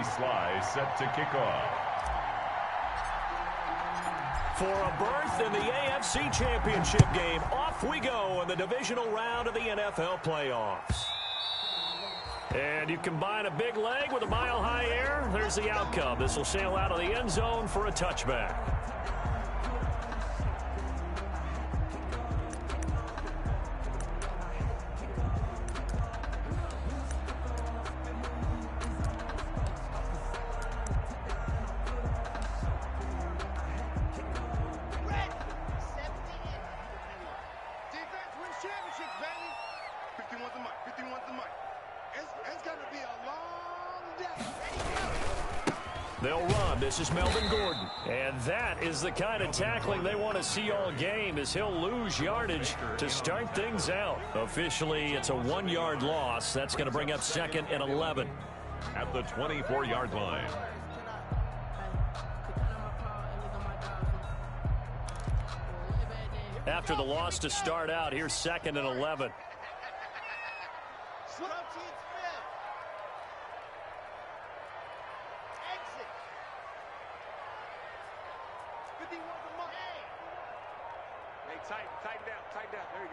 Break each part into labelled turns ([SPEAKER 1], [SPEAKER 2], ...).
[SPEAKER 1] Sly set to kick off.
[SPEAKER 2] For a berth in the AFC Championship game, off we go in the divisional round of the NFL playoffs. And you combine a big leg with a mile-high air, there's the outcome. This will sail out of the end zone for a touchback. They'll run. This is Melvin Gordon. And that is the kind of tackling they want to see all game, as he'll lose yardage to start things out. Officially, it's a 1-yard loss. That's going to bring up 2nd and 11.
[SPEAKER 1] At the 24-yard line.
[SPEAKER 2] After the loss to start out, here's 2nd and 11.
[SPEAKER 3] Tighten down. There you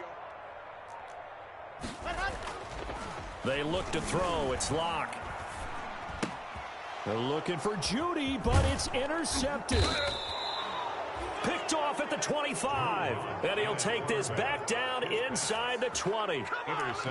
[SPEAKER 3] go.
[SPEAKER 2] They look to throw. It's Locke. They're looking for Judy, but it's intercepted. Picked off at the 25. And he'll take this back down inside the 20.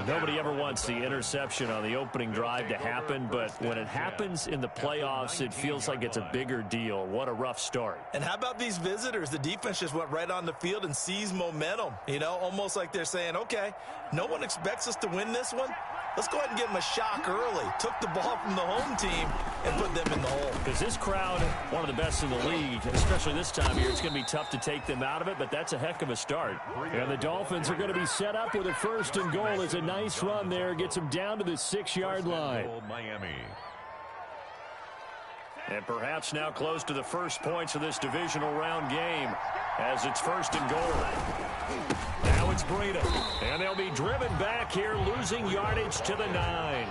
[SPEAKER 2] Nobody ever wants the interception on the opening drive to happen, but when it happens in the playoffs, it feels like it's a bigger deal. What a rough start.
[SPEAKER 4] And how about these visitors? The defense just went right on the field and seized momentum. You know, almost like they're saying, okay, no one expects us to win this one. Let's go ahead and give them a shock early. Took the ball from the home team and put them in the hole.
[SPEAKER 2] Because this crowd, one of the best in the league, especially this time of year, it's going to be tough to take them out of it, but that's a heck of a start. And the Dolphins are going to be set up with a 1st and goal. It's a nice run there. Gets them down to the 6-yard line.
[SPEAKER 1] Miami.
[SPEAKER 2] And perhaps now close to the first points of this divisional round game, as it's 1st and goal. Now it's Breida. And they'll be driven back here, losing yardage to the 9.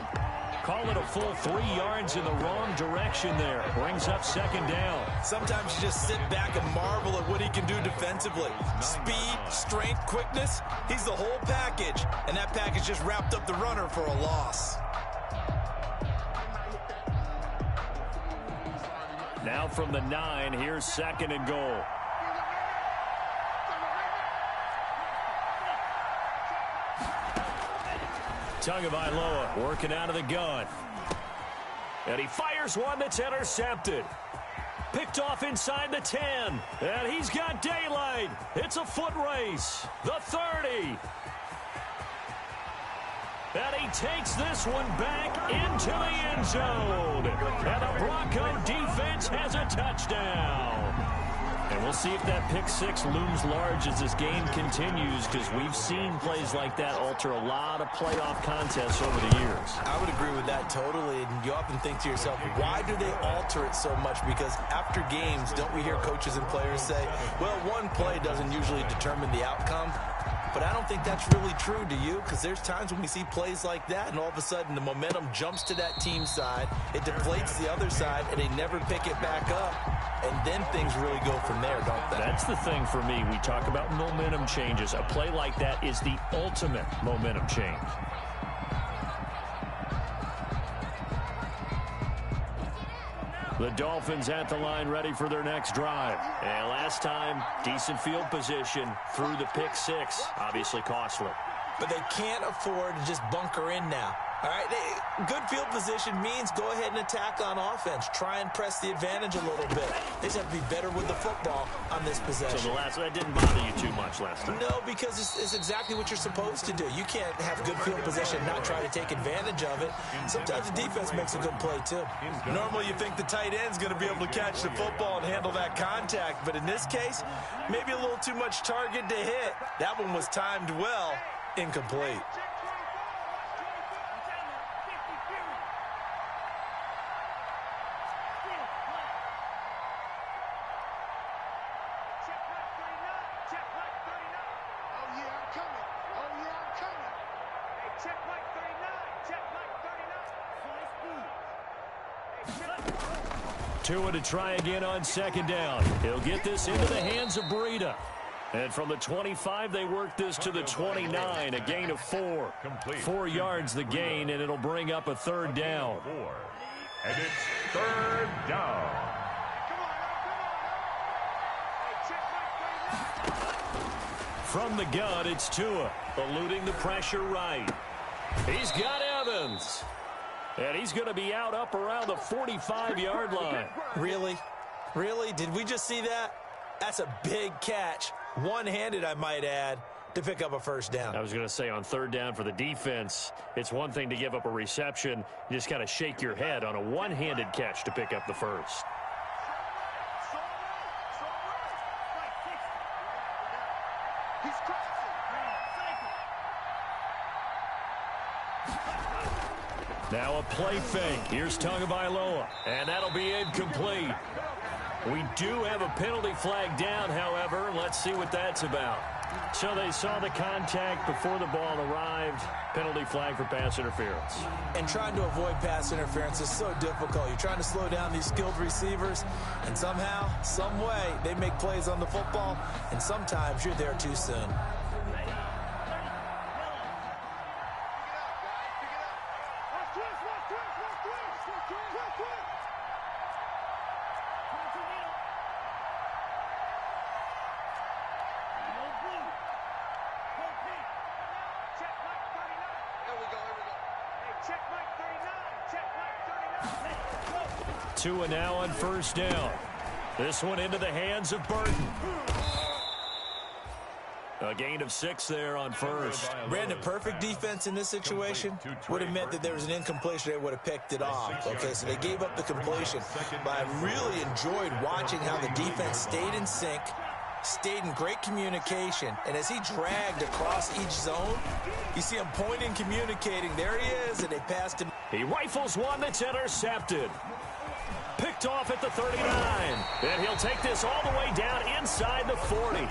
[SPEAKER 2] Call it a full 3 yards in the wrong direction there. Brings up 2nd down.
[SPEAKER 4] Sometimes you just sit back and marvel at what he can do defensively. Speed, strength, quickness. He's the whole package. And that package just wrapped up the runner for a loss.
[SPEAKER 2] Now from the 9, here's 2nd and goal. Tagovailoa working out of the gun. And he fires one that's intercepted. Picked off inside the 10. And he's got daylight. It's a foot race. The 30. And he takes this one back into the end zone. And the Bronco defense has a touchdown. And we'll see if that pick 6 looms large as this game continues, because we've seen plays like that alter a lot of playoff contests over the years.
[SPEAKER 4] I would agree with that totally. And you often think to yourself, why do they alter it so much? Because after games, don't we hear coaches and players say, well, one play doesn't usually determine the outcome? But I don't think that's really true, do you? Because there's times when we see plays like that, and all of a sudden the momentum jumps to that team side, it deflates the other side, and they never pick it back up. And then things really go from there, don't they?
[SPEAKER 2] That's the thing for me. We talk about momentum changes. A play like that is the ultimate momentum change. The Dolphins at the line, ready for their next drive. And last time, decent field position through the pick 6. Obviously costly.
[SPEAKER 4] But they can't afford to just bunker in now. All right, good field position means go ahead and attack on offense. Try and press the advantage a little bit. They just have to be better with the football on this possession.
[SPEAKER 2] So that didn't bother you too much last time?
[SPEAKER 4] No, because it's exactly what you're supposed to do. You can't have good field position and not try to take advantage of it. Sometimes the defense makes a good play, too. Normally, you think the tight end's going to be able to catch the football and handle that contact. But in this case, maybe a little too much target to hit. That one was timed well, incomplete.
[SPEAKER 2] Tua to try again on second down. He'll get this into the hands of Breida. And from the 25, they work this to the 29, a gain of 4. 4 yards the gain, and it'll bring up a third down.
[SPEAKER 1] And it's third down.
[SPEAKER 2] From the gun, it's Tua, eluding the pressure right. He's got Evans. And he's going to be out up around the 45-yard line.
[SPEAKER 4] Really? Really? Did we just see that? That's a big catch. One-handed, I might add, to pick up a first down.
[SPEAKER 2] I was going to say on third down for the defense, it's one thing to give up a reception. You just kind of shake your head on a one-handed catch to pick up the first. Now a play fake. Here's Tagovailoa, and that'll be incomplete. We do have a penalty flag down, however. Let's see what that's about. So they saw the contact before the ball arrived. Penalty flag for pass interference.
[SPEAKER 4] And trying to avoid pass interference is so difficult. You're trying to slow down these skilled receivers, and somehow, some way, they make plays on the football, and sometimes you're there too soon.
[SPEAKER 2] Tua now on first down. This one into the hands of Burton. A gain of 6 there on first.
[SPEAKER 4] Brandon, perfect defense in this situation would have meant that there was an incompletion. They would have picked it off. Okay, so they gave up the completion. But I really enjoyed watching how the defense stayed in sync, stayed in great communication. And as he dragged across each zone, you see him pointing, communicating. There he is, and they passed him.
[SPEAKER 2] He rifles one that's intercepted. Picked off at the 39. And he'll take this all the way down inside the 40.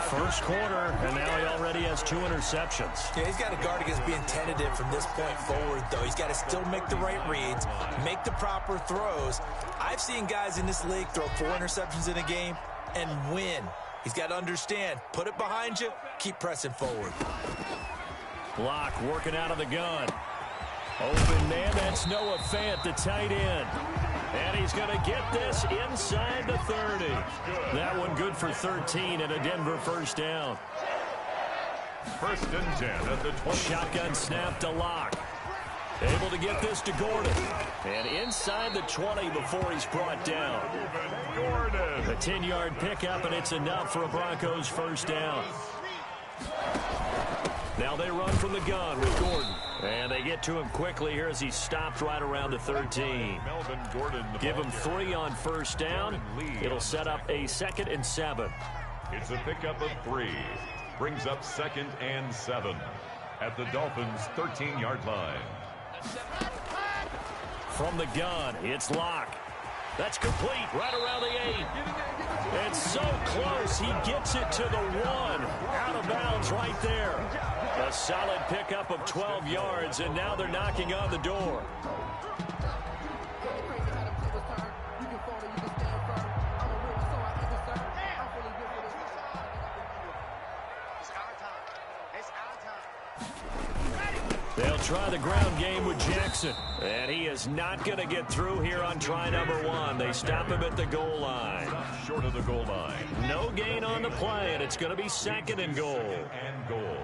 [SPEAKER 2] First quarter, and now he already has 2 interceptions.
[SPEAKER 4] Yeah, he's got to guard against being tentative from this point forward, though. He's got to still make the right reads, make the proper throws. I've seen guys in this league throw 4 interceptions in a game and win. He's got to understand, put it behind you, keep pressing forward.
[SPEAKER 2] Block working out of the gun. Open man, that's Noah Fant, the tight end. And he's going to get this inside the 30. That one good for 13 and a Denver first down.
[SPEAKER 1] First and 10 at the 20.
[SPEAKER 2] Shotgun snap to Locke. Able to get this to Gordon. And inside the 20 before he's brought down.
[SPEAKER 1] Gordon.
[SPEAKER 2] A 10-yard pickup, and it's enough for a Broncos first down. Now they run from the gun with Gordon. And they get to him quickly here as he stopped right around the 13. Give him 3 on first down. It'll set up a 2nd and 7.
[SPEAKER 1] It's a pickup of 3. Brings up 2nd and 7 at the Dolphins' 13-yard line.
[SPEAKER 2] From the gun, it's Locke. That's complete right around the 8. And so close, he gets it to the 1. Out of bounds right there. A solid pickup of 12 yards, and now they're knocking on the door. They'll try the ground game with Jackson. And he is not going to get through here on try number 1. They stop him at the goal line.
[SPEAKER 1] Short of the goal line.
[SPEAKER 2] No gain on the play, and it's going to be 2nd and goal.
[SPEAKER 1] And goal.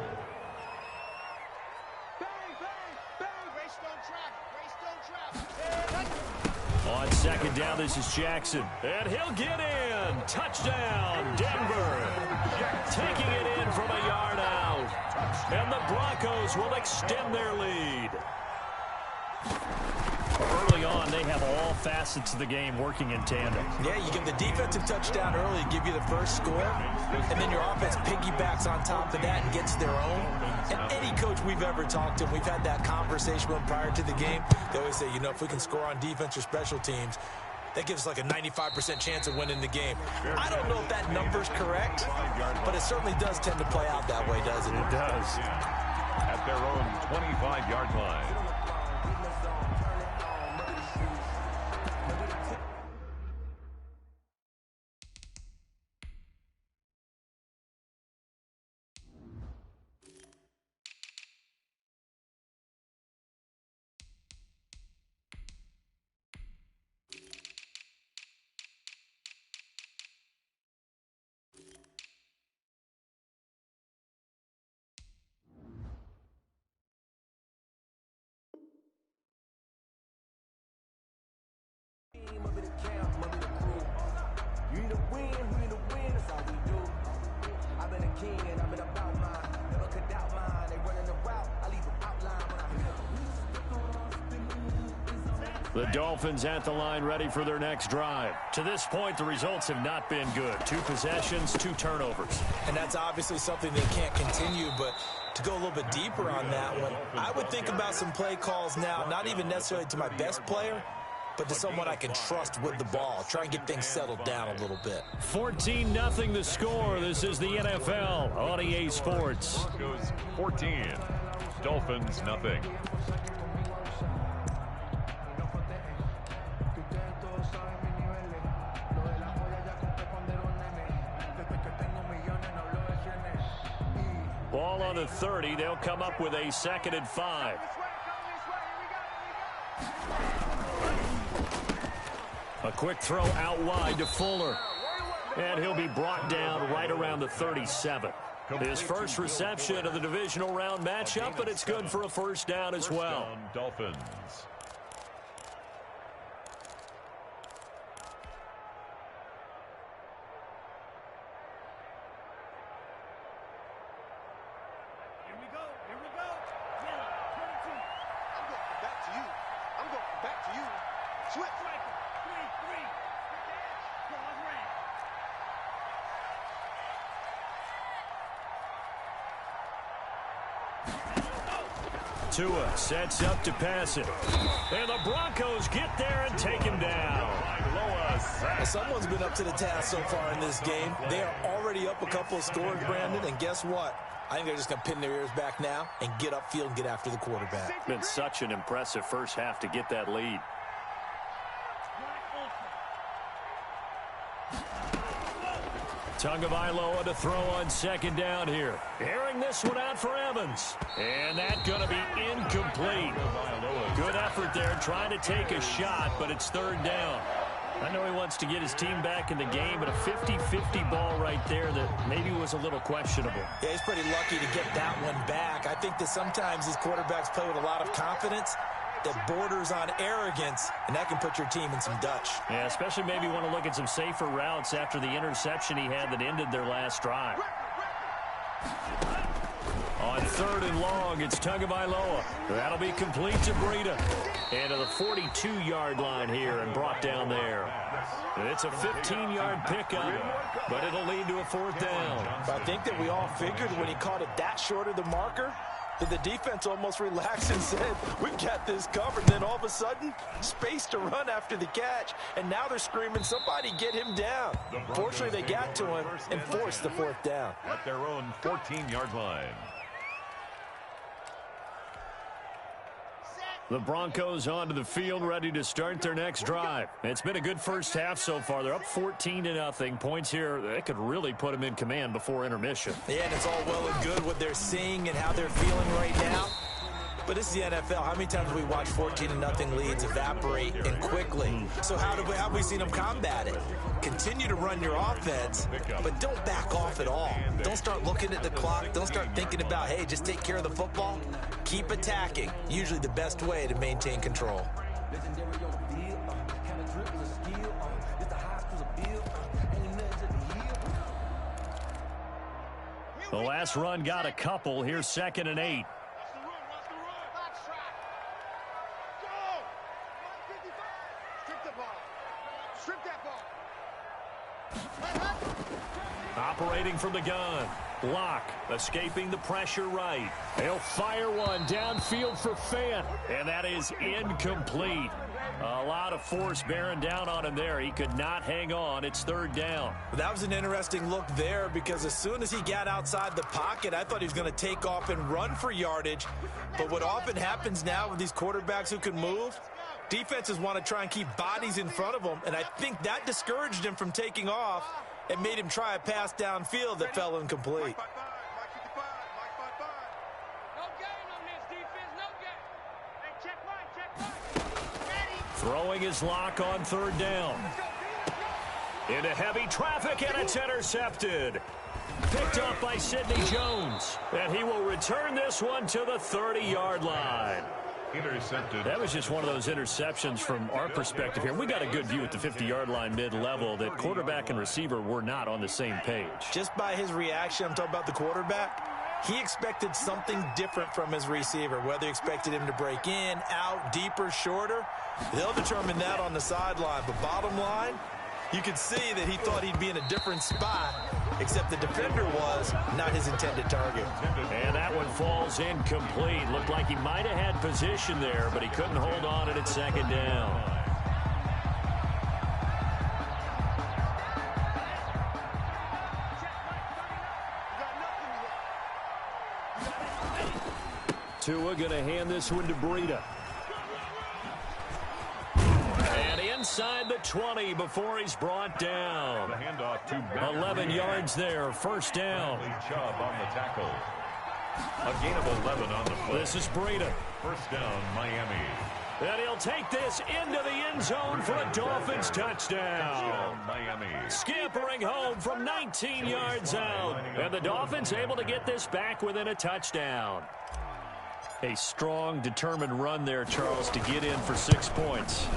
[SPEAKER 2] On 2nd down, this is Jackson. And he'll get in. Touchdown, Denver. Taking it in from a yard out. And the Broncos will extend their lead. Early on, they have all facets of the game working in tandem.
[SPEAKER 4] Yeah, you give the defensive touchdown early, give you the first score, and then your offense piggybacks on top of that and gets their own. And any coach we've ever talked to, we've had that conversation with them prior to the game. They always say, you know, if we can score on defense or special teams, that gives us like a 95% chance of winning the game. I don't know if that number's correct, but it certainly does tend to play out that way, doesn't it?
[SPEAKER 2] It does.
[SPEAKER 1] At their own 25-yard line.
[SPEAKER 2] The Dolphins at the line ready for their next drive. To this point, the results have not been good. 2 possessions, 2 turnovers.
[SPEAKER 4] And that's obviously something they can't continue, but to go a little bit deeper on that one, I would think about some play calls now, not even necessarily to my best player, but to someone I can trust with the ball. Try and get things settled down a little bit.
[SPEAKER 2] 14-0 the score. This is the NFL on EA Sports.
[SPEAKER 1] Broncos 14, Dolphins nothing.
[SPEAKER 2] Ball on the 30. They'll come up with a 2nd and 5. A quick throw out wide to Fuller. And he'll be brought down right around the 37. His first reception of the divisional round matchup, but it's good for a first down as well.
[SPEAKER 1] Dolphins.
[SPEAKER 2] Tua sets up to pass it. And the Broncos get there and take him down.
[SPEAKER 4] Well, someone's been up to the task so far in this game. They are already up a couple of scores, Brandon, and guess what? I think they're just going to pin their ears back now and get upfield and get after the quarterback.
[SPEAKER 2] Been such an impressive first half to get that lead. Tagovailoa to throw on 2nd down here. Airing this one out for Evans. And that's going to be incomplete. Good effort there trying to take a shot, but it's 3rd down. I know he wants to get his team back in the game, but a 50-50 ball right there that maybe was a little questionable.
[SPEAKER 4] Yeah, he's pretty lucky to get that one back. I think that sometimes these quarterbacks play with a lot of confidence that borders on arrogance, and that can put your team in some Dutch.
[SPEAKER 2] Yeah, especially maybe want to look at some safer routes after the interception he had that ended their last drive. On 3rd and long, it's Tagovailoa. That'll be complete to Breida. And to the 42-yard line here and brought down there. It's a 15-yard pickup, but it'll lead to a 4th down.
[SPEAKER 4] I think that we all figured when he caught it that short of the marker, that the defense almost relaxed and said, we've got this covered. Then all of a sudden, space to run after the catch. And now they're screaming, somebody get him down. Fortunately, they got to him and forced the 4th down.
[SPEAKER 1] At their own 14-yard line.
[SPEAKER 2] The Broncos onto the field, ready to start their next drive. It's been a good first half so far. They're up 14-0. Points here, they could really put them in command before intermission.
[SPEAKER 4] Yeah, and it's all well and good what they're seeing and how they're feeling right now. But this is the NFL. How many times have we watched 14-0 leads evaporate and quickly? So how have we seen them combat it? Continue to run your offense, but don't back off at all. Don't start looking at the clock. Don't start thinking about, hey, just take care of the football. Keep attacking. Usually the best way to maintain control.
[SPEAKER 2] The last run got a couple. Here's 2nd and 8. Operating from the gun. Block, escaping the pressure right. He'll fire one downfield for Fant, and that is incomplete. A lot of force bearing down on him there. He could not hang on. It's 3rd down.
[SPEAKER 4] That was an interesting look there because as soon as he got outside the pocket, I thought he was going to take off and run for yardage. But what often happens now with these quarterbacks who can move, defenses want to try and keep bodies in front of them, and I think that discouraged him from taking off and made him try a pass downfield that fell incomplete.
[SPEAKER 2] Throwing his lock on 3rd down. Into heavy traffic, and it's intercepted. Picked up by Sidney Jones. And he will return this one to the 30-yard line.
[SPEAKER 1] Intercepted.
[SPEAKER 2] That was just one of those interceptions from our perspective here. We got a good view at the 50-yard line mid-level that quarterback and receiver were not on the same page.
[SPEAKER 4] Just by his reaction, I'm talking about the quarterback, he expected something different from his receiver, whether he expected him to break in, out, deeper, shorter. They'll determine that on the sideline. But bottom line, you could see that he thought he'd be in a different spot, except the defender was not his intended target.
[SPEAKER 2] And that one falls incomplete. Looked like he might have had position there, but he couldn't hold on at second down. Tua going to hand this one to Breida. And inside the 20 before he's brought down.
[SPEAKER 1] The handoff to
[SPEAKER 2] 11 yards there, first down.
[SPEAKER 1] Chubb on the tackle. A gain of 11 on the play.
[SPEAKER 2] This is Breida.
[SPEAKER 1] First down, Miami.
[SPEAKER 2] And he'll take this into the end zone for a Dolphins touchdown.
[SPEAKER 1] Miami.
[SPEAKER 2] Scampering home from 19 yards out. And the Dolphins able to get this back within a touchdown. A strong, determined run there, Charles, to get in for 6 points.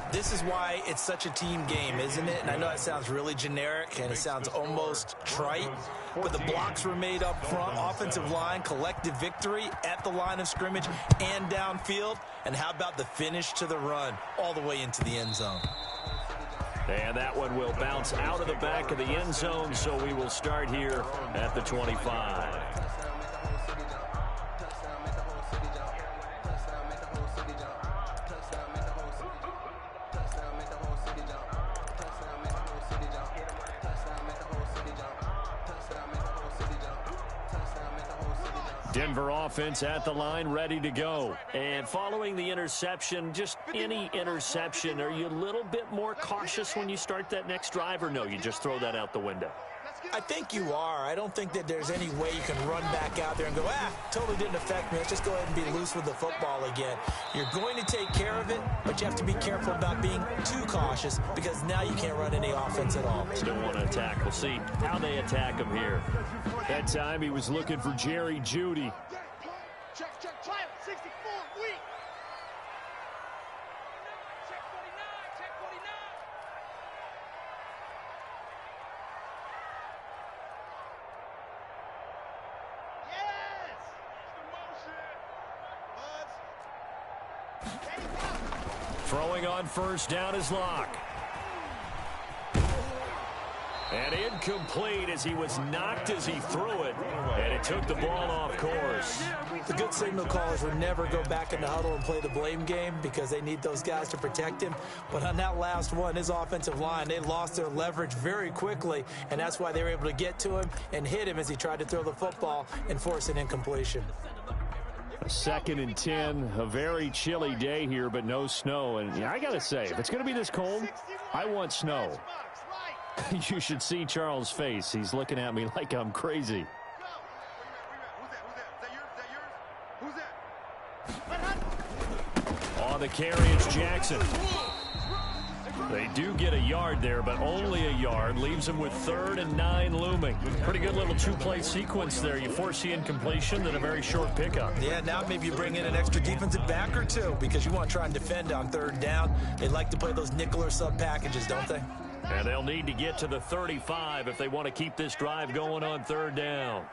[SPEAKER 4] This is why it's such a team game, isn't it? And I know it sounds really generic and it sounds almost trite, but the blocks were made up front, offensive line, collective victory at the line of scrimmage and downfield. And how about the finish to the run all the way into the end zone?
[SPEAKER 2] And that one will bounce out of the back of the end zone, so we will start here at the 25. Denver offense at the line, ready to go. And following the interception, just any interception, are you a little bit more cautious when you start that next drive, or no, you just throw that out the window?
[SPEAKER 4] I think you are. I don't think that there's any way you can run back out there and go, totally didn't affect me. Let's just go ahead and be loose with the football again. You're going to take care of it, but you have to be careful about being too cautious because now you can't run any offense at all.
[SPEAKER 2] Still want to attack. We'll see how they attack him here. That time he was looking for Jerry Jeudy.
[SPEAKER 3] Check, 64, weak. Check 49.
[SPEAKER 2] Throwing on first down is Locke. And incomplete as he was knocked as he threw it. And it took the ball off course.
[SPEAKER 4] The good signal callers would never go back in the huddle and play the blame game because they need those guys to protect him. But on that last one, his offensive line, they lost their leverage very quickly. And that's why they were able to get to him and hit him as he tried to throw the football and force an incompletion.
[SPEAKER 2] 2nd and 10, a very chilly day here, but no snow. And yeah, I got to say, if it's going to be this cold, I want snow. You should see Charles' face. He's looking at me like I'm crazy. On the carry, it's Jackson. They do get a yard there, but only a yard. Leaves them with 3rd and 9 looming. Pretty good little two-play sequence there. You force the incompletion, then a very short pickup.
[SPEAKER 4] Yeah, now maybe you bring in an extra defensive back or two because you want to try and defend on 3rd down. They like to play those nickel or sub packages, don't they?
[SPEAKER 2] And they'll need to get to the 35 if they want to keep this drive going on 3rd down.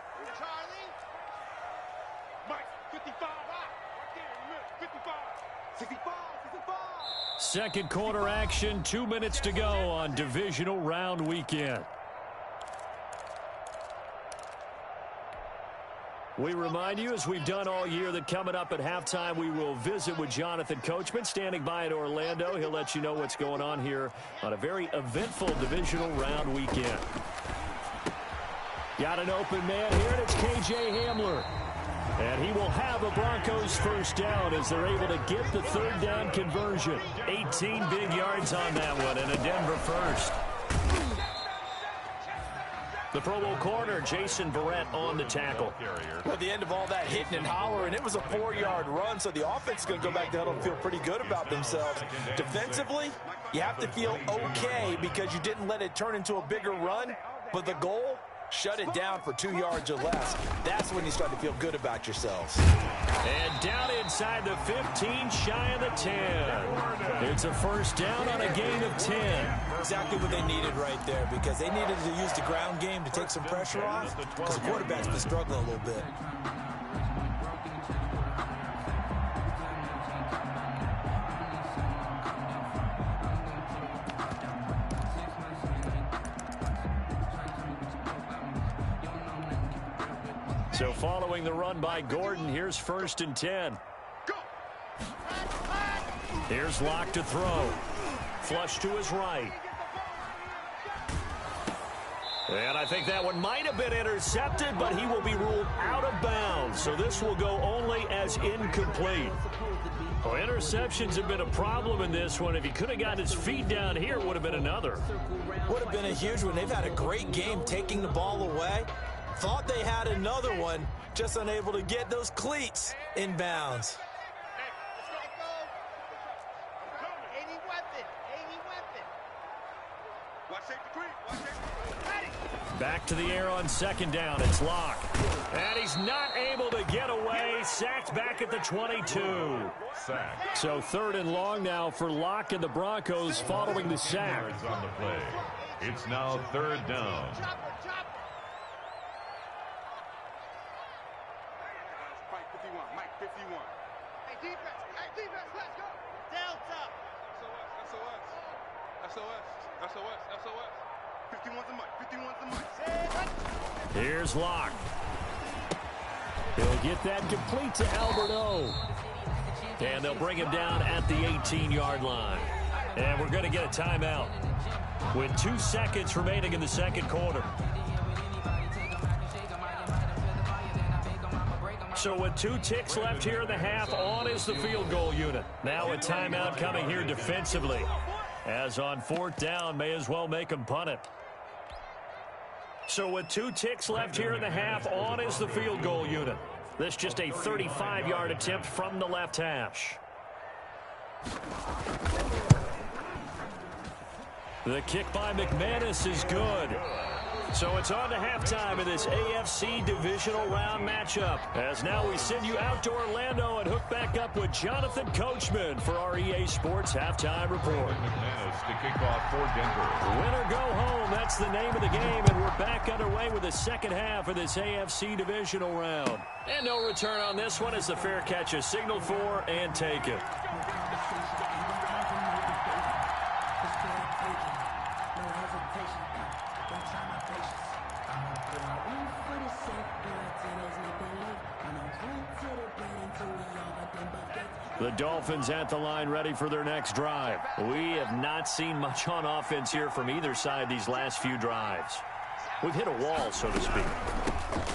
[SPEAKER 2] Second quarter action, 2 minutes to go on divisional round weekend. We remind you, as we've done all year, that coming up at halftime, we will visit with Jonathan Coachman, standing by in Orlando. He'll let you know what's going on here on a very eventful divisional round weekend. Got an open man here, and it's K.J. Hamler. And he will have a Broncos first down as they're able to get the 3rd down conversion. 18 big yards on that one, and a Denver first. The Pro Bowl corner, Jason Verrett, on the tackle.
[SPEAKER 4] At the end of all that hitting and hollering, it was a 4-yard run, so the offense is going to go back to huddle and feel pretty good about themselves. Defensively, you have to feel okay because you didn't let it turn into a bigger run, but the goal Shut it down for 2 yards or less. That's when you start to feel good about yourselves.
[SPEAKER 2] And down inside the 15, shy of the 10. It's a first down on a gain of 10.
[SPEAKER 4] Exactly what they needed right there, because they needed to use the ground game to take some pressure off, because the quarterback's been struggling a little bit.
[SPEAKER 2] So following the run by Gordon, here's 1st and 10. Here's Locke to throw. Flush to his right. And I think that one might have been intercepted, but he will be ruled out of bounds. So this will go only as incomplete. Well, interceptions have been a problem in this one. If he could have got his feet down here, it would have been another.
[SPEAKER 4] Would have been a huge one. They've had a great game taking the ball away. Thought they had another one, just unable to get those cleats in bounds.
[SPEAKER 2] Back to the air on 2nd down. It's Locke. And he's not able to get away. Sacked back at the 22. So 3rd and long now for Locke and the Broncos following the sack.
[SPEAKER 1] On the play. It's now 3rd down.
[SPEAKER 3] Mike 51. Hey, defense, let's go. Delta. SOS. 51's the Mike.
[SPEAKER 2] Here's Locke. He'll get that complete to Albert O. And they'll bring him down at the 18-yard line. And we're going to get a timeout with 2 seconds remaining in the 2nd quarter. So with 2 ticks left here in the half, on is the field goal unit. Now a timeout coming here defensively. As on 4th down, may as well make them punt it. So with 2 ticks left here in the half, on is the field goal unit. This just a 35-yard attempt from the left hash. The kick by McManus is good. So it's on to halftime in this AFC divisional round matchup. As now we send you out to Orlando and hook back up with Jonathan Coachman for our EA Sports Halftime Report.
[SPEAKER 1] McManus to kick off for Denver.
[SPEAKER 2] Win or go home, that's the name of the game, and we're back underway with the second half of this AFC divisional round. And no return on this one as the fair catch is signaled for and taken. The Dolphins at the line ready for their next drive. We have not seen much on offense here from either side these last few drives. We've hit a wall, so to speak.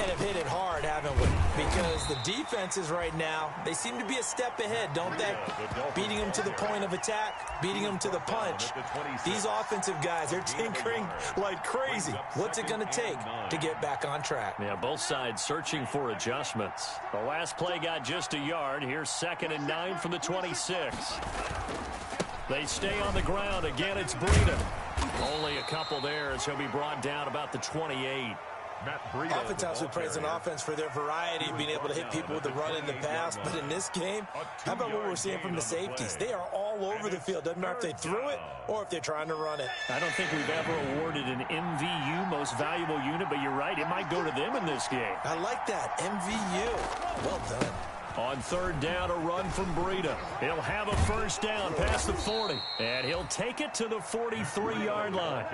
[SPEAKER 4] And have hit it hard, haven't we? Because the defenses right now, they seem to be a step ahead, don't they? Beating them to the point of attack, beating them to the punch. These offensive guys, they're tinkering like crazy. What's it going to take to get back on track?
[SPEAKER 2] Yeah, both sides searching for adjustments. The last play got just a yard. Here's 2nd and 9 from the 26. They stay on the ground. Again, it's Breida. Only a couple there as he'll be brought down about the 28.
[SPEAKER 4] Oftentimes we praise an offense for their variety, being able to hit people with the run and the pass. But in this game, how about what we're seeing from the safeties? They are all over the field. Doesn't matter if they threw it or if they're trying to run it.
[SPEAKER 2] I don't think we've ever awarded an MVU, most valuable unit, but you're right. It might go to them in this game.
[SPEAKER 4] I like that. MVU. Well done.
[SPEAKER 2] On 3rd down, a run from Breida. He'll have a first down past the 40. And he'll take it to the 43-yard line.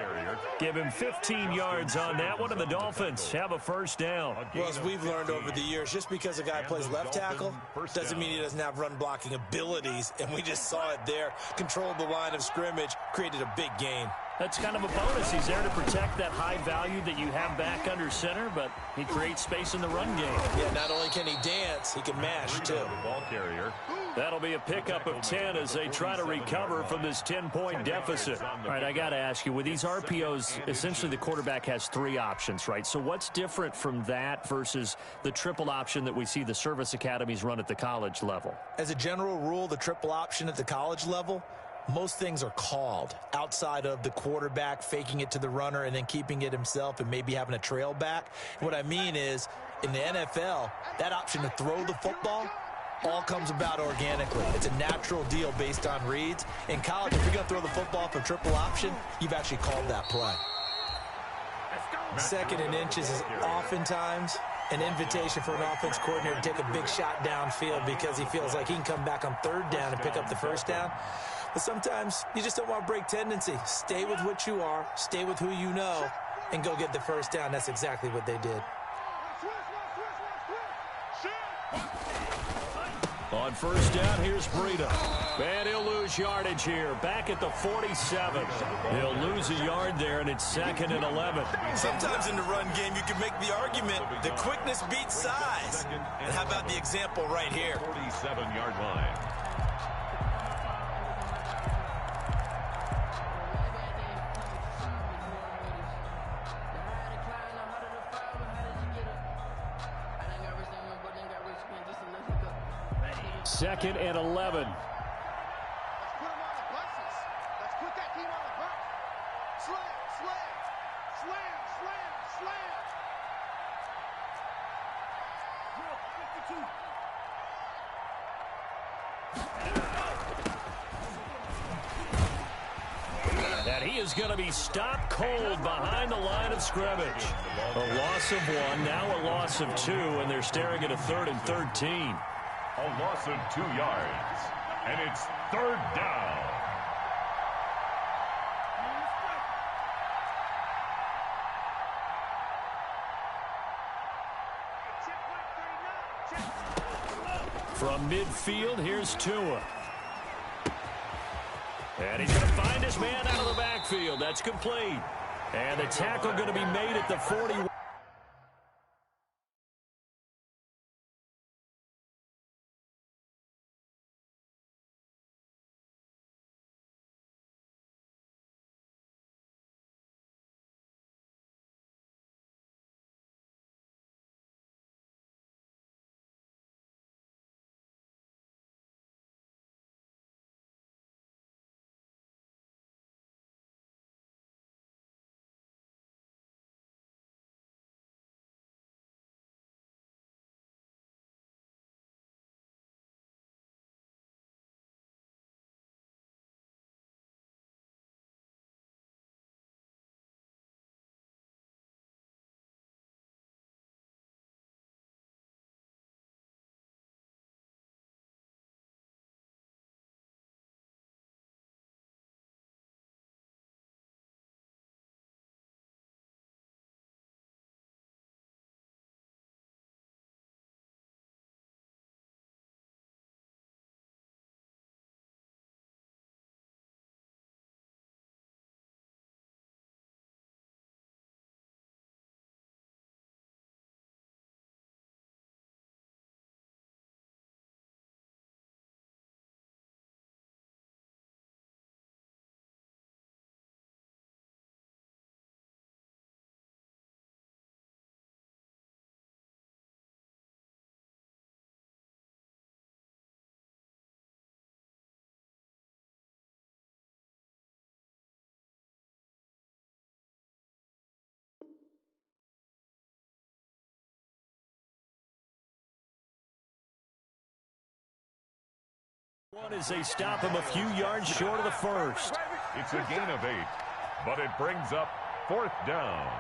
[SPEAKER 2] Give him 15 yards on that one, and the Dolphins have a first down.
[SPEAKER 4] Well, as we've learned over the years, just because a guy plays left tackle doesn't mean he doesn't have run-blocking abilities. And we just saw it there. Controlled the line of scrimmage, created a big gain.
[SPEAKER 2] That's kind of a bonus. He's there to protect that high value that you have back under center, but he creates space in the run game.
[SPEAKER 4] Yeah, not only can he dance, he can mash, too.
[SPEAKER 1] Ball carrier.
[SPEAKER 2] That'll be a pickup of 10 as they try to recover from this 10-point deficit. All right, I got to ask you, with these RPOs, essentially the quarterback has 3 options, right? So what's different from that versus the triple option that we see the service academies run at the college level?
[SPEAKER 4] As a general rule, the triple option at the college level, most things are called outside of the quarterback faking it to the runner and then keeping it himself and maybe having a trail back. What I mean is, in the NFL, that option to throw the football all comes about organically. It's a natural deal based on reads. In college, if you're going to throw the football from triple option, you've actually called that play. Second and inches is oftentimes an invitation for an offense coordinator to take a big shot downfield because he feels like he can come back on third down and pick up the first down. But sometimes you just don't want to break tendency. Stay with what you are, stay with who you know, and go get the first down. That's exactly what they did.
[SPEAKER 2] On first down, here's Breida. And he'll lose yardage here. Back at the 47. He'll lose a yard there, and it's 2nd and 11.
[SPEAKER 4] Sometimes in the run game, you can make the argument that quickness beats size. And how about the example right here?
[SPEAKER 1] 47-yard line.
[SPEAKER 2] Second and 11.
[SPEAKER 3] Let's put them on the buses. Let's put that team on the bus. Slam, slam, slam, slam, slam.
[SPEAKER 2] 52. And he is going to be stopped cold behind the line of scrimmage. A loss of 1, now a loss of 2, and they're staring at a 3rd and 13.
[SPEAKER 1] A loss of 2 yards, and it's 3rd down.
[SPEAKER 2] From midfield, here's Tua. And he's going to find his man out of the backfield. That's complete. And the tackle going to be made at the 41. One is they stop him a few yards short of the first.
[SPEAKER 1] It's a gain of 8, but it brings up 4th down.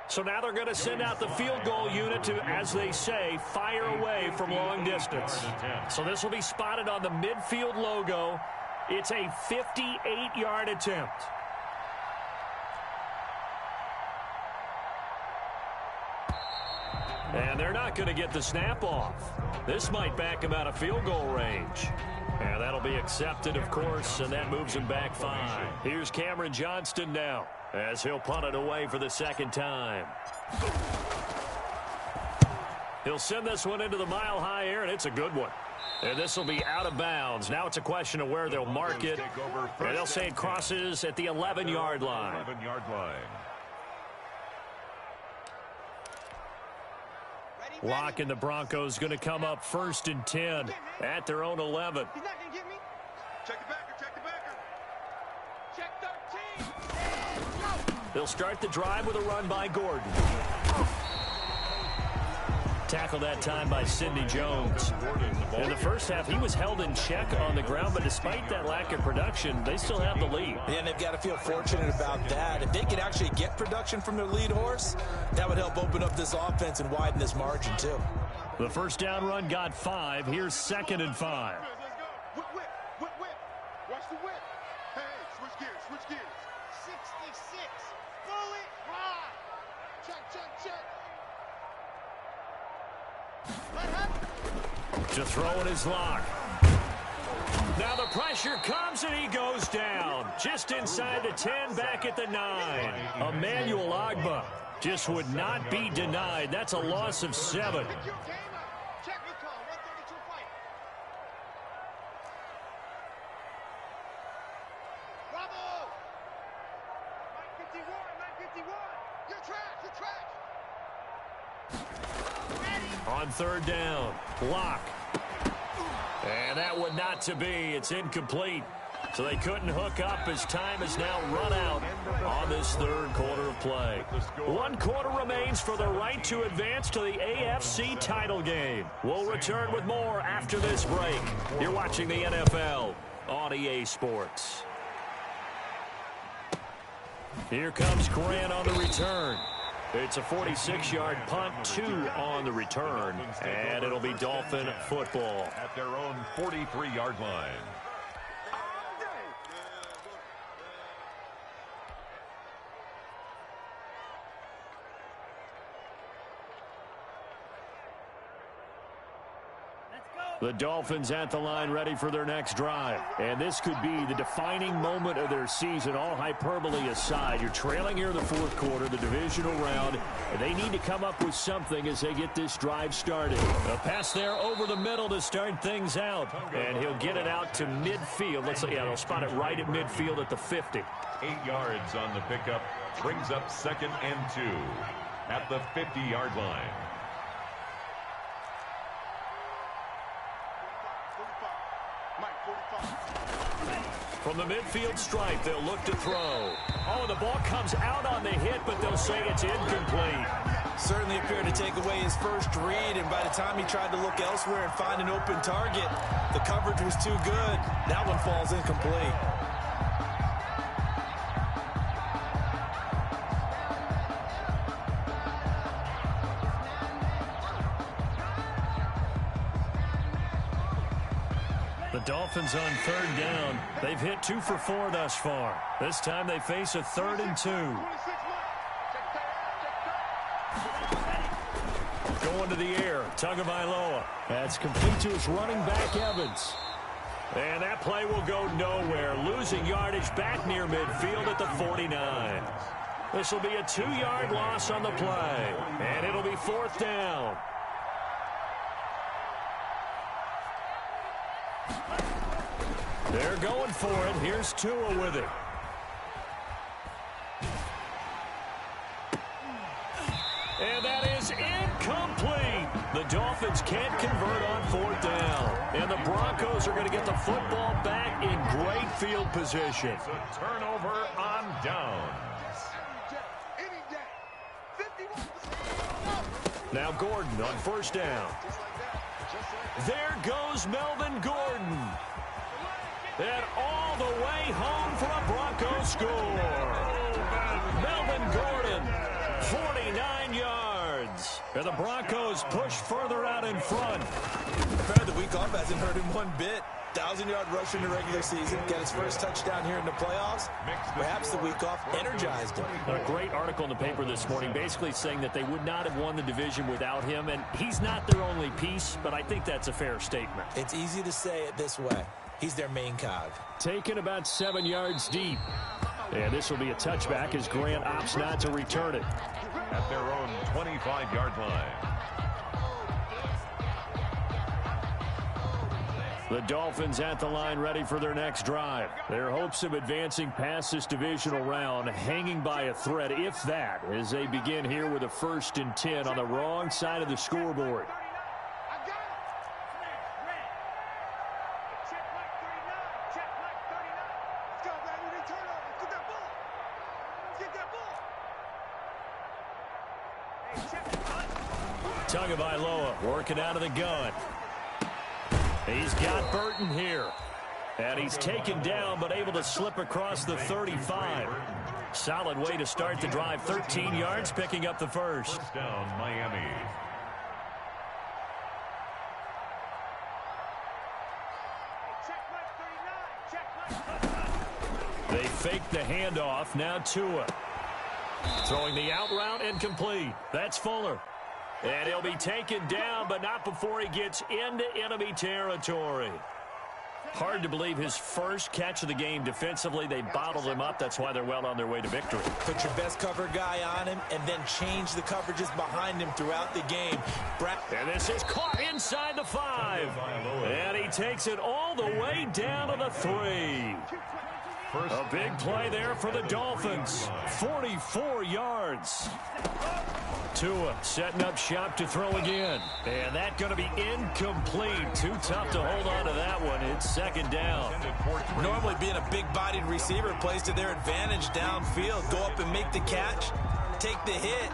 [SPEAKER 2] So now they're going to send out the field goal unit to, as they say, fire away from long distance. So this will be spotted on the midfield logo. It's a 58-yard attempt. And they're not going to get the snap off. This might back him out of field goal range. And that'll be accepted, of course, and that moves him back 5. Here's Cameron Johnston now, as he'll punt it away for the second time. He'll send this one into the mile-high air, and it's a good one. And this will be out of bounds. Now it's a question of where they'll mark it. And they'll say it crosses at the 11-yard line.
[SPEAKER 1] 11-yard line.
[SPEAKER 2] Locke and the Broncos going to come up 1st and 10 at their own 11.
[SPEAKER 3] He's not going to get me. Check the backer, check the backer. Check 13.
[SPEAKER 2] They'll start the drive with a run by Gordon. Tackled that time by Sidney Jones. In the first half, he was held in check on the ground, but despite that lack of production, they still have the lead.
[SPEAKER 4] Yeah, and they've got to feel fortunate about that. If they could actually get production from their lead horse, that would help open up this offense and widen this margin, too.
[SPEAKER 2] The first down run got 5. Here's 2nd and 5.
[SPEAKER 3] Let's go. Whip, whip, whip, whip. Watch the whip. Hey, switch gears, switch gears. 66. Fully ride. Check, check, check.
[SPEAKER 2] To throw in his Locke. Now the pressure comes and he goes down. Just inside the 10, back at the 9. Emmanuel Ogbah just would not be denied. That's a loss of 7.
[SPEAKER 3] Check recall, 132 fight. Bravo! 951, 951. You're trash, you're trash.
[SPEAKER 2] On 3rd down, Locke. And that one not to be. It's incomplete. So they couldn't hook up as time has now run out on this 3rd quarter of play. 1 quarter remains for the right to advance to the AFC title game. We'll return with more after this break. You're watching the NFL on EA Sports. Here comes Grant on the return. It's a 46-yard punt, 2 on the return, and it'll be Dolphin football.
[SPEAKER 1] At their own 43-yard line.
[SPEAKER 2] The Dolphins at the line ready for their next drive. And this could be the defining moment of their season, all hyperbole aside. You're trailing here in the 4th quarter, the divisional round, and they need to come up with something as they get this drive started. A pass there over the middle to start things out. And he'll get it out to midfield. They'll spot it right at midfield at the 50.
[SPEAKER 1] 8 yards on the pickup. Brings up 2nd and 2 at the 50-yard line.
[SPEAKER 2] From the midfield stripe, they'll look to throw. Oh, the ball comes out on the hit, but they'll say it's incomplete.
[SPEAKER 4] Certainly appeared to take away his first read, and by the time he tried to look elsewhere and find an open target, the coverage was too good. That one falls incomplete.
[SPEAKER 2] The Dolphins on 3rd down. They've hit 2 for 4 thus far. This time they face a 3rd and 2. Going to the air, Tagovailoa. That's complete to his running back, Evans. And that play will go nowhere. Losing yardage back near midfield at the 49. This will be a 2-yard loss on the play. And it'll be 4th down. They're going for it. Here's Tua with it. And that is incomplete. The Dolphins can't convert on 4th down. And the Broncos are going to get the football back in great field position.
[SPEAKER 1] It's a turnover on downs.
[SPEAKER 2] Now Gordon on 1st down. There goes Melvin Gordon. And all the way home for a Broncos score. Melvin Gordon, 49 yards. And the Broncos push further out in front.
[SPEAKER 4] The week off hasn't hurt him one bit. 1,000-yard rush in the regular season. Got his first touchdown here in the playoffs. Perhaps the week off energized him.
[SPEAKER 2] A great article in the paper this morning basically saying that they would not have won the division without him. And he's not their only piece, but I think that's a fair statement.
[SPEAKER 4] It's easy to say it this way. He's their main cog.
[SPEAKER 2] Taken about 7 yards deep. And this will be a touchback as Grant opts not to return it.
[SPEAKER 1] At their own 25-yard line.
[SPEAKER 2] The Dolphins at the line ready for their next drive. Their hopes of advancing past this divisional round hanging by a thread, if that, as they begin here with a 1st and 10 on the wrong side of the scoreboard. Tagovailoa working out of the gun. He's got Burton here. And he's taken down but able to slip across the 35. Solid way to start the drive. 13 yards, picking up the first.
[SPEAKER 1] First down, Miami.
[SPEAKER 2] They fake the handoff. Now Tua. Throwing the out route incomplete. That's Fuller. And he'll be taken down, but not before he gets into enemy territory. Hard to believe his first catch of the game defensively. They bottled him up. That's why they're well on their way to victory.
[SPEAKER 4] Put your best cover guy on him and then change the coverages behind him throughout the game.
[SPEAKER 2] And this is caught inside the 5. And he takes it all the way down to the 3. A big play there for the Dolphins. 44 yards. Tua setting up shop to throw again. And that's going to be incomplete. Too tough to hold on to that one. It's 2nd down.
[SPEAKER 4] Normally being a big-bodied receiver plays to their advantage downfield. Go up and make the catch, take the hit,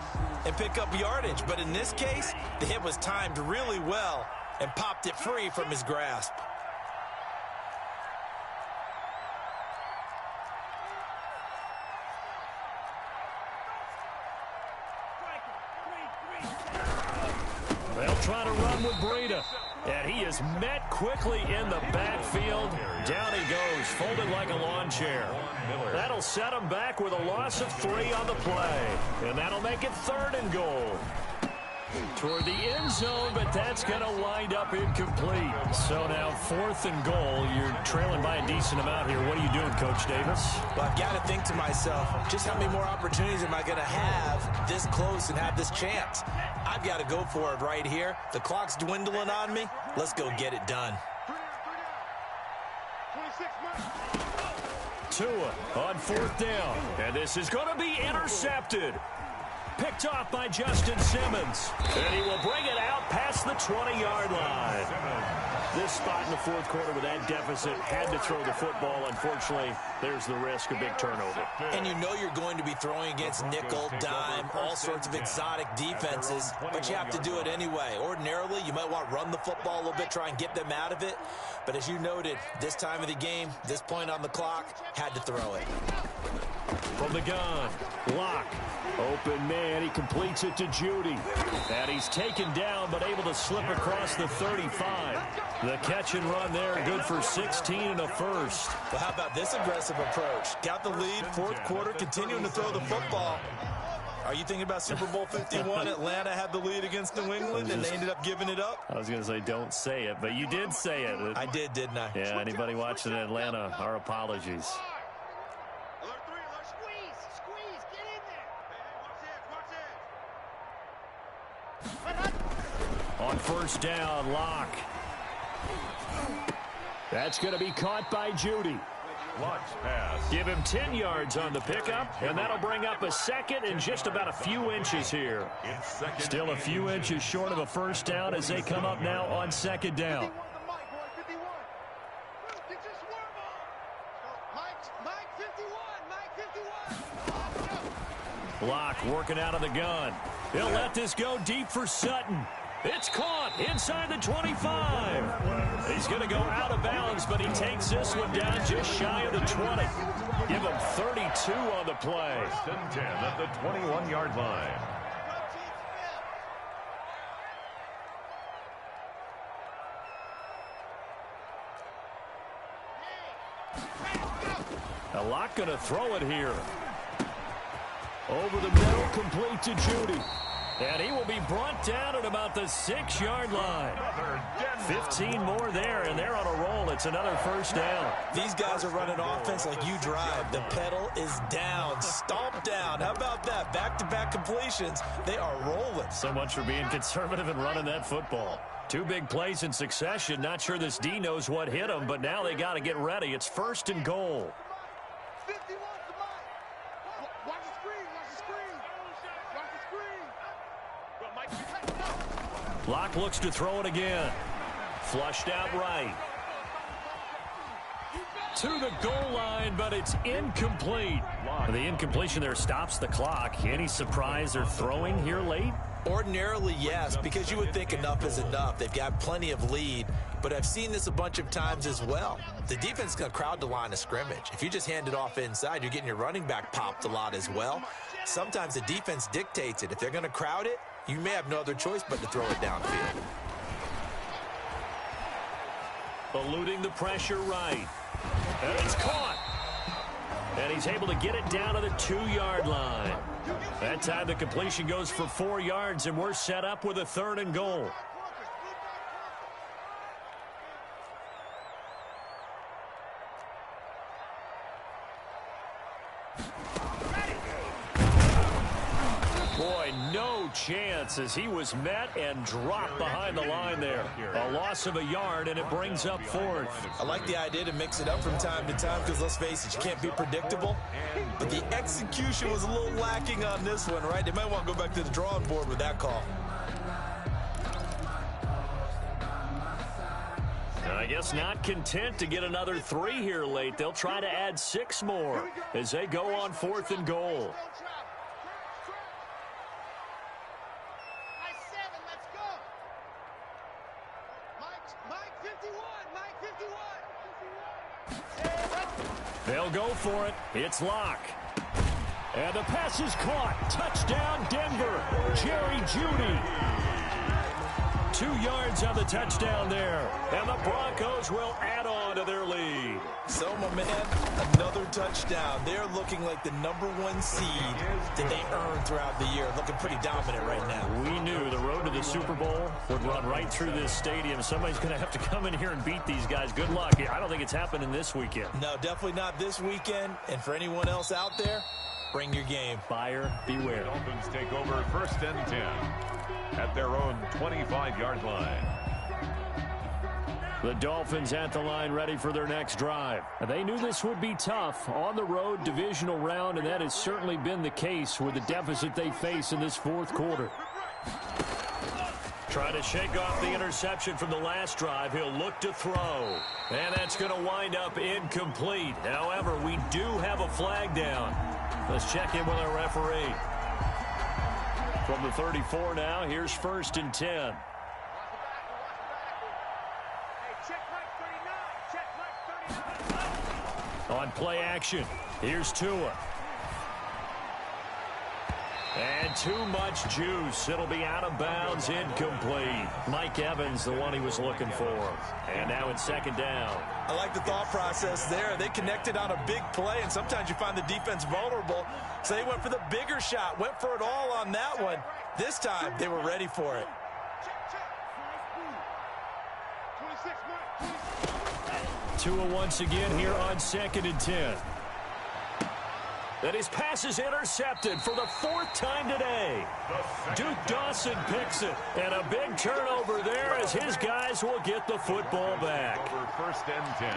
[SPEAKER 4] and pick up yardage. But in this case, the hit was timed really well and popped it free from his grasp.
[SPEAKER 2] They'll try to run with Breida. And he is met quickly in the backfield. Down he goes, folded like a lawn chair. That'll set him back with a loss of 3 on the play. And that'll make it 3rd and goal. Toward the end zone, but that's going to wind up incomplete. So now 4th and goal. You're trailing by a decent amount here. What are you doing, Coach Davis?
[SPEAKER 4] Well, I've got to think to myself, just how many more opportunities am I going to have this close and have this chance? I've got to go for it right here. The clock's dwindling on me. Let's go get it done.
[SPEAKER 2] Tua on 4th down. And this is going to be intercepted. Picked off by Justin Simmons. And he will bring it out past the 20-yard line. This spot in the 4th quarter with that deficit had to throw the football. Unfortunately, there's the risk of big turnover.
[SPEAKER 4] And you know you're going to be throwing against nickel, dime, all sorts of exotic defenses, but you have to do it anyway. Ordinarily, you might want to run the football a little bit, try and get them out of it. But as you noted, this time of the game, this point on the clock, had to throw it.
[SPEAKER 2] From the gun, Locke. Open man, he completes it to Judy. And he's taken down, but able to slip across the 35. The catch and run there, good for 16 and a first.
[SPEAKER 4] Well, how about this aggressive approach? Got the lead, 4th quarter, continuing to throw the football. Are you thinking about Super Bowl 51? Atlanta had the lead against New England, and they ended up giving it up?
[SPEAKER 2] I was going to say don't say it, but you did say it.
[SPEAKER 4] I did, didn't I?
[SPEAKER 2] Yeah, anybody watching in Atlanta, our apologies. On 1st down, Locke. That's going to be caught by Judy.
[SPEAKER 1] Locke's pass.
[SPEAKER 2] Give him 10 yards on the pickup, and that'll bring up a 2nd and just about a few inches here. Still a few inches short of a 1st down as they come up now on 2nd down. Locke working out of the gun. He'll let this go deep for Sutton. It's caught inside the 25. He's going to go out of bounds, but he takes this one down just shy of the 20. Give him 32 on the play.
[SPEAKER 1] 1st and 10 at the 21-yard line.
[SPEAKER 2] Locke going to throw it here. Over the middle, complete to Judy. And he will be brought down at about the 6-yard line. 15 more there, and they're on a roll. It's another first down.
[SPEAKER 4] These guys are running offense like you drive. The pedal is down, stomped down. How about that? Back-to-back completions. They are rolling.
[SPEAKER 2] So much for being conservative and running that football. 2 big plays in succession. Not sure this D knows what hit him, but now they got to get ready. It's 1st and goal.
[SPEAKER 3] 51 to Mike. Watch the screen. Watch the screen. Watch the screen.
[SPEAKER 2] Locke looks to throw it again. Flushed out right. To the goal line, but it's incomplete. The incompletion there stops the clock. Any surprise they're throwing here late?
[SPEAKER 4] Ordinarily, yes, because you would think enough is enough. They've got plenty of lead, but I've seen this a bunch of times as well. The defense is going to crowd the line of scrimmage. If you just hand it off inside, you're getting your running back popped a lot as well. Sometimes the defense dictates it. If they're going to crowd it, you may have no other choice but to throw it downfield.
[SPEAKER 2] Eluding the pressure right. And it's caught. And he's able to get it down to the 2-yard line. That time the completion goes for 4 yards, and we're set up with a 3rd and goal. Boy, no chance as he was met and dropped behind the line there. A loss of a yard, and it brings up 4th.
[SPEAKER 4] I like the idea to mix it up from time to time because, let's face it, you can't be predictable. But the execution was a little lacking on this one, right? They might want to go back to the drawing board with that call.
[SPEAKER 2] I guess not content to get another 3 here late. They'll try to add 6 more as they go on 4th and goal. They'll go for it. It's Locke. And the pass is caught. Touchdown, Denver. Jerry Jeudy. 2 yards on the touchdown there. And the Broncos will add on to their lead.
[SPEAKER 4] So, my man, another touchdown. They're looking like the #1 seed that they earned throughout the year. Looking pretty dominant right now.
[SPEAKER 2] We knew the road to the Super Bowl would run right through this stadium. Somebody's going to have to come in here and beat these guys. Good luck. I don't think it's happening this weekend.
[SPEAKER 4] No, definitely not this weekend. And for anyone else out there, bring your game.
[SPEAKER 2] Buyer beware.
[SPEAKER 1] Dolphins take over 1st and 10 at their own 25-yard line.
[SPEAKER 2] The Dolphins at the line ready for their next drive. They knew this would be tough on the road divisional round, and that has certainly been the case with the deficit they face in this 4th quarter. Trying to shake off the interception from the last drive. He'll look to throw. And that's going to wind up incomplete. However, we do have a flag down. Let's check in with our referee. From the 34 now, here's 1st and 10. On play action, here's Tua. And too much juice. It'll be out of bounds, incomplete. Mike Evans, the one he was looking for. And now it's 2nd down.
[SPEAKER 4] I like the thought process there. They connected on a big play, and sometimes you find the defense vulnerable. So they went for the bigger shot, went for it all on that one. This time, they were ready for it.
[SPEAKER 2] Tua once again here on 2nd and 10. And his pass is intercepted for the 4th time today. Duke Dawson picks it. And a big turnover there as his guys will get the football back.
[SPEAKER 1] Over 1st and 10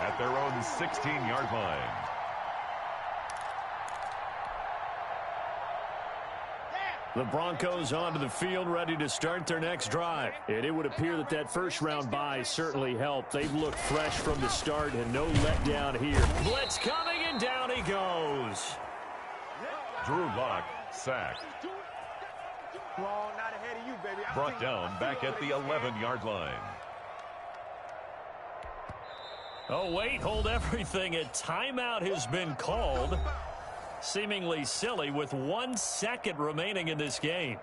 [SPEAKER 1] at their own 16-yard line.
[SPEAKER 2] The Broncos onto the field ready to start their next drive. And it would appear that that first-round bye certainly helped. They've looked fresh from the start and no letdown here. Blitz coming, and down he goes.
[SPEAKER 1] Drew Lock sacked. Brought down back at the 11-yard line.
[SPEAKER 2] Oh, wait, hold everything. A timeout has been called. Seemingly silly with 1 second remaining in this game.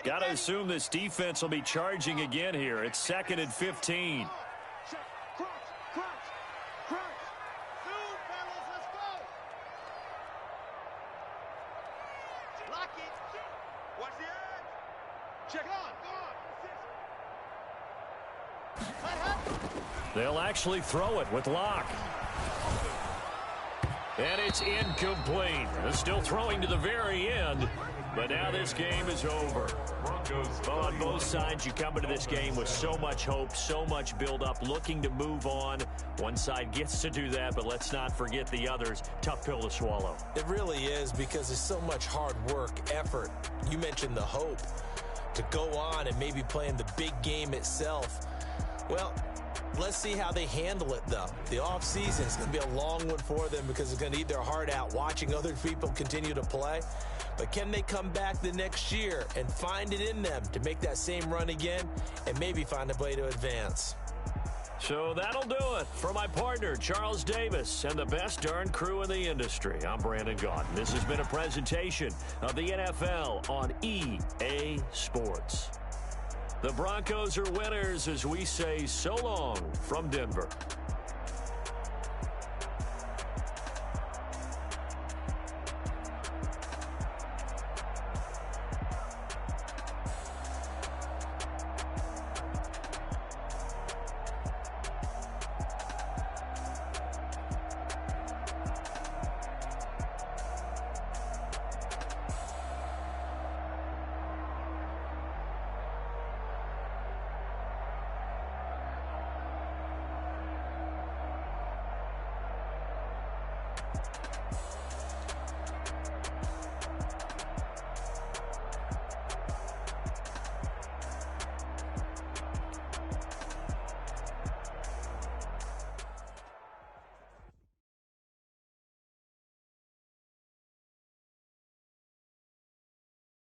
[SPEAKER 2] Got to assume this defense will be charging again here. It's 2nd and 15.
[SPEAKER 3] Watch the edge. Check on.
[SPEAKER 2] They'll actually throw it with Locke. And it's incomplete. They're still throwing to the very end, but now this game is over. Well, on both sides, you come into this game with so much hope, so much build-up, looking to move on. One side gets to do that, but let's not forget the others. Tough pill to swallow.
[SPEAKER 4] It really is, because there's so much hard work, effort. You mentioned the hope to go on and maybe play in the big game itself. Well, let's see how they handle it, though. The offseason is going to be a long one for them because they're going to eat their heart out watching other people continue to play. But can they come back the next year and find it in them to make that same run again and maybe find a way to advance?
[SPEAKER 2] So that'll do it for my partner, Charles Davis, and the best darn crew in the industry. I'm Brandon Gaudin. This has been a presentation of the NFL on EA Sports. The Broncos are winners as we say so long from Denver.